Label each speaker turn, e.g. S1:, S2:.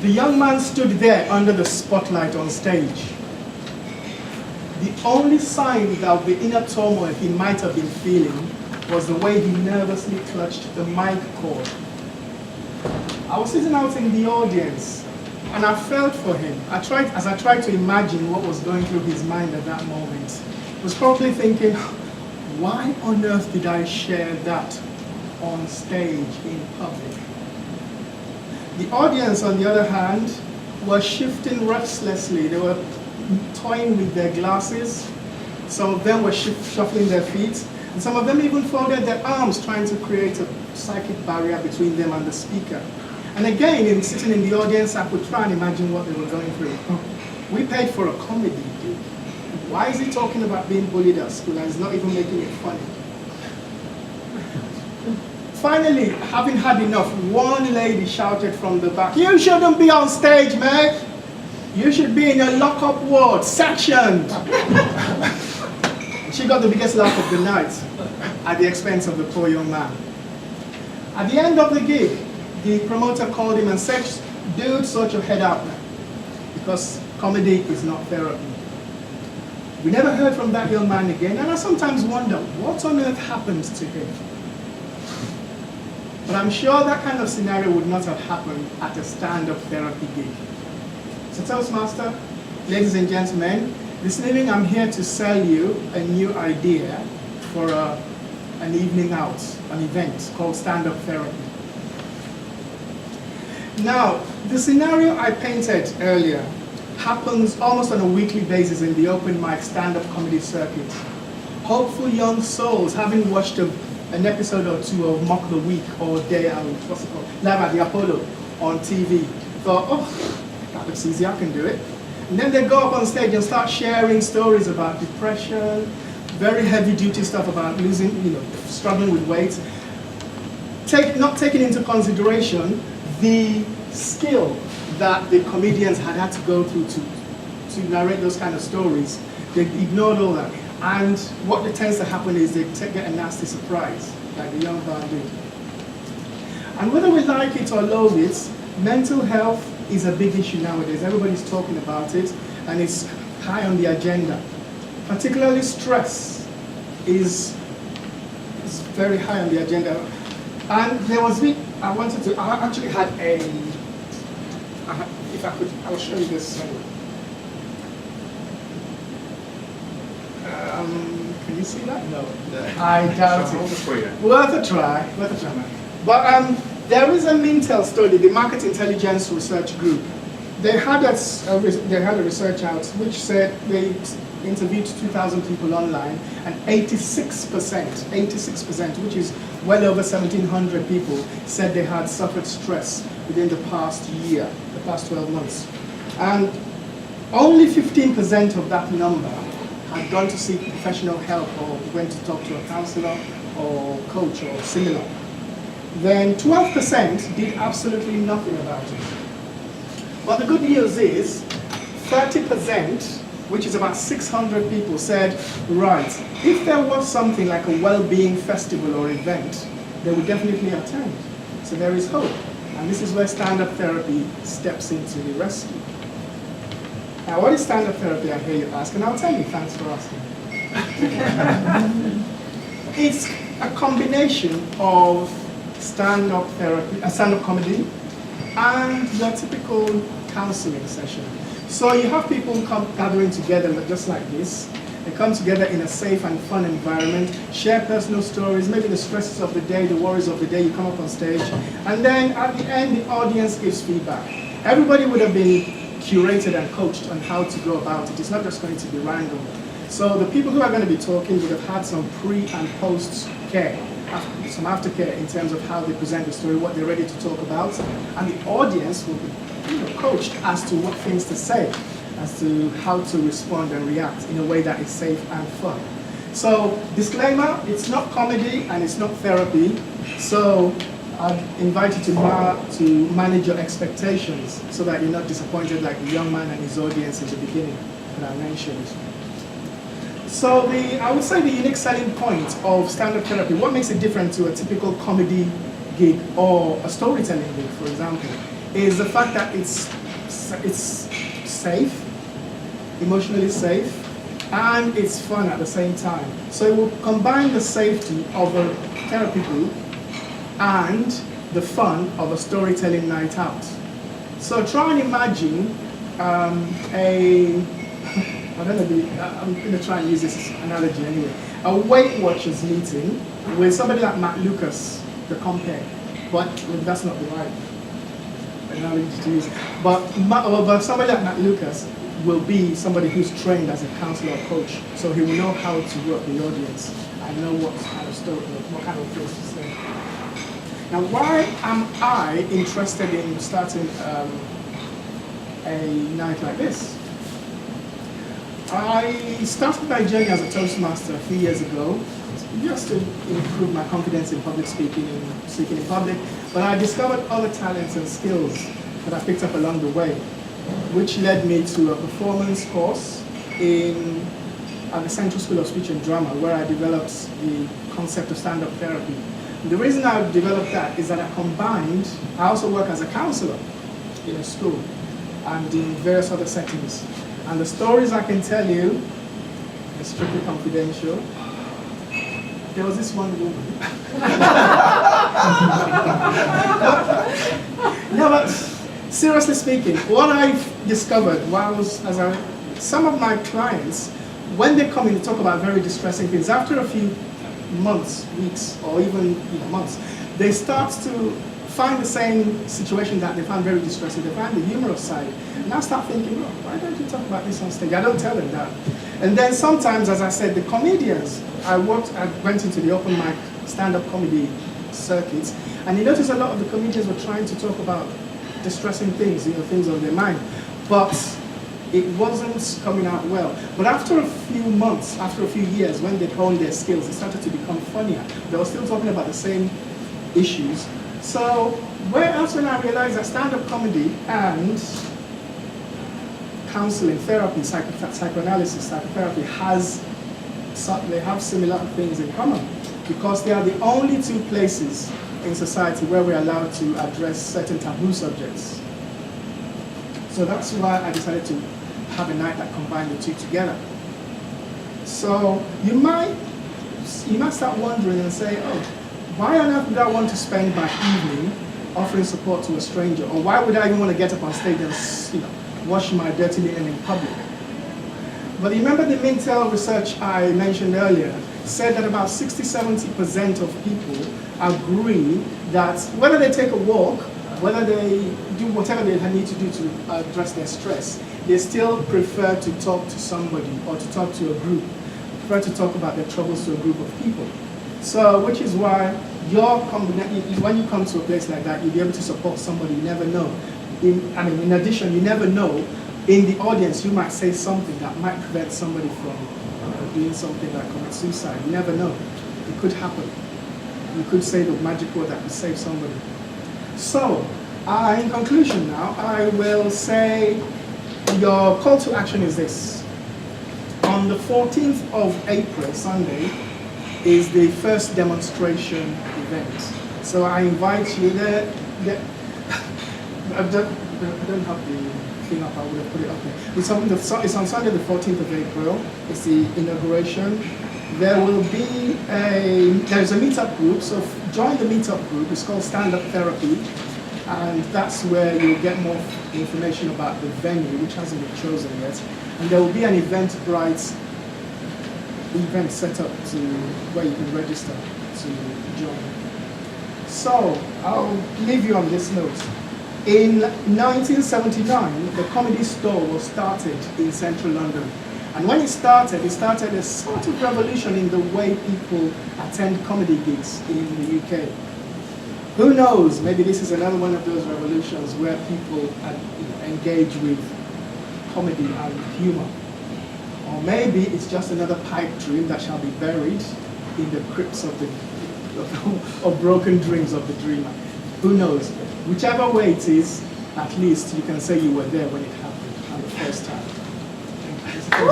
S1: The young man stood there under the spotlight on stage. The only sign of the inner turmoil he might have been feeling was the way he nervously clutched the mic cord. I was sitting out in the audience, and I felt for him. As I tried to imagine what was going through his mind at that moment, I was probably thinking, why on earth did I share that on stage in public? The audience, on the other hand, were shifting restlessly. They were toying with their glasses. Some of them were shuffling their feet. And some of them even folded their arms, trying to create a psychic barrier between them and the speaker. And again, in sitting in the audience, I could try and imagine what they were going through. We paid for a comedy gig. Why is he talking about being bullied at school and he's not even making it funny? Finally, having had enough, one lady shouted from the back, "You shouldn't be on stage, mate. You should be in a lock-up ward, sectioned." She got the biggest laugh of the night at the expense of the poor young man. At the end of the gig, the promoter called him and said, "Dude, sort your head out, because comedy is not therapy." We never heard from that young man again, and I sometimes wonder, what on earth happened to him? But I'm sure that kind of scenario would not have happened at a stand-up therapy gig. So Toastmaster, ladies and gentlemen, this evening I'm here to sell you a new idea for an evening out, an event called stand-up therapy. Now, the scenario I painted earlier happens almost on a weekly basis in the open mic stand-up comedy circuit. Hopeful young souls, having watched an episode or two of Mock the Week or Live at the Apollo on TV, thought, oh, that looks easy, I can do it. And then they go up on stage and start sharing stories about depression, very heavy duty stuff about losing, struggling with weight, not taking into consideration the skill that the comedians had to go through to narrate those kind of stories. They ignored all that. And what tends to happen is they get a nasty surprise, like the young man did. And whether we like it or loathe it, mental health is a big issue nowadays. Everybody's talking about it, and it's high on the agenda. Particularly stress is very high on the agenda. And there was I actually had if I could, I'll show you this. Can you see that? No. I doubt it. Worth a try. But there is a Mintel study, the Market Intelligence Research Group. They had a research out which said they interviewed 2,000 people online, and 86%, which is well over 1,700 people, said they had suffered stress within the past year, the past 12 months. And only 15% of that number had gone to seek professional help or went to talk to a counselor or coach or similar. Then 12% did absolutely nothing about it. But the good news is 30%, which is about 600 people, said, right, if there was something like a well-being festival or event, they would definitely attend. So there is hope. And this is where stand-up therapy steps into the rescue. Now, what is stand-up therapy, I hear you ask, and I'll tell you, thanks for asking. It's a combination of stand-up therapy, stand-up comedy, and your typical counseling session. So you have people gathering together just like this. They come together in a safe and fun environment, share personal stories, maybe the stresses of the day, the worries of the day, you come up on stage, and then at the end, the audience gives feedback. Everybody would have been curated and coached on how to go about it. It's not just going to be random. So the people who are going to be talking would have had some pre and post care, some aftercare in terms of how they present the story, what they're ready to talk about, and the audience will be coached as to what things to say, as to how to respond and react in a way that is safe and fun. So, disclaimer, it's not comedy and it's not therapy, so I invite you to manage your expectations so that you're not disappointed like the young man and his audience in the beginning that I mentioned. So I would say the unique selling point of stand-up therapy, what makes it different to a typical comedy gig or a storytelling gig, for example, is the fact that it's safe, emotionally safe, and it's fun at the same time. So it will combine the safety of a therapy group and the fun of a storytelling night out. So try and imagine I'm going to try and use this analogy anyway. A Weight Watchers meeting with somebody like Matt Lucas, the compare, but that's not the right analogy to use. But somebody like Matt Lucas will be somebody who's trained as a counselor or coach, so he will know how to work the audience and know what kind of story, what kind of things to say. Now, why am I interested in starting a night like this? I started my journey as a Toastmaster a few years ago, just to improve my confidence in public speaking and speaking in public, but I discovered other talents and skills that I picked up along the way, which led me to a performance course at the Central School of Speech and Drama, where I developed the concept of stand-up therapy. The reason I developed that is that I also work as a counselor in a school and in various other settings. And the stories I can tell you are strictly confidential. There was this one woman. No, but seriously speaking, what I've discovered some of my clients, when they come in to talk about very distressing things, after a few months, weeks, or even months, they start to find the same situation that they found very distressing. They find the humorous side. And I start thinking, oh, why don't you talk about this on stage? I don't tell them that. And then sometimes, as I said, the comedians, I went into the open mic stand-up comedy circuits, and you notice a lot of the comedians were trying to talk about distressing things, things on their mind. But it wasn't coming out well. But after a few months, after a few years, when they honed their skills, it started to become funnier. They were still talking about the same issues. So where else when I realized that stand-up comedy and counseling, therapy, psychoanalysis, psychotherapy they have similar things in common, because they are the only two places in society where we're allowed to address certain taboo subjects. So that's why I decided to have a night that combined the two together. So you might start wondering and say, oh, why on earth would I want to spend my evening offering support to a stranger? Or why would I even want to get up on stage and wash my dirty linen in public? But remember the Mintel research I mentioned earlier said that about 60–70% of people agree that whether they take a walk, whether they do whatever they need to do to address their stress, they still prefer to talk to somebody or to talk to a group, prefer to talk about their troubles to a group of people. So, which is why when you come to a place like that, you'll be able to support somebody you never know. In addition, you never know, in the audience, you might say something that might prevent somebody from doing something like commit suicide. You never know. It could happen. You could say the magic word that could save somebody. So, in conclusion now, I will say your call to action is this. On the 14th of April, Sunday, is the first demonstration event. So I invite you there. I don't have the thing up, I would have put it up there. It's on Sunday the 14th of April. It's the inauguration. There's a meetup group, so join the meetup group. It's called Stand Up Therapy. And that's where you'll get more information about the venue, which hasn't been chosen yet. And there will be an event set up where you can register to join. So I'll leave you on this note. In 1979, the Comedy Store was started in central London. And when it started a sort of revolution in the way people attend comedy gigs in the UK. Who knows, maybe this is another one of those revolutions where people engage with comedy and humor. Or maybe it's just another pipe dream that shall be buried in the crypts of broken dreams of the dreamer. Who knows? Whichever way it is, at least you can say you were there when it happened, and the first time. Thank you.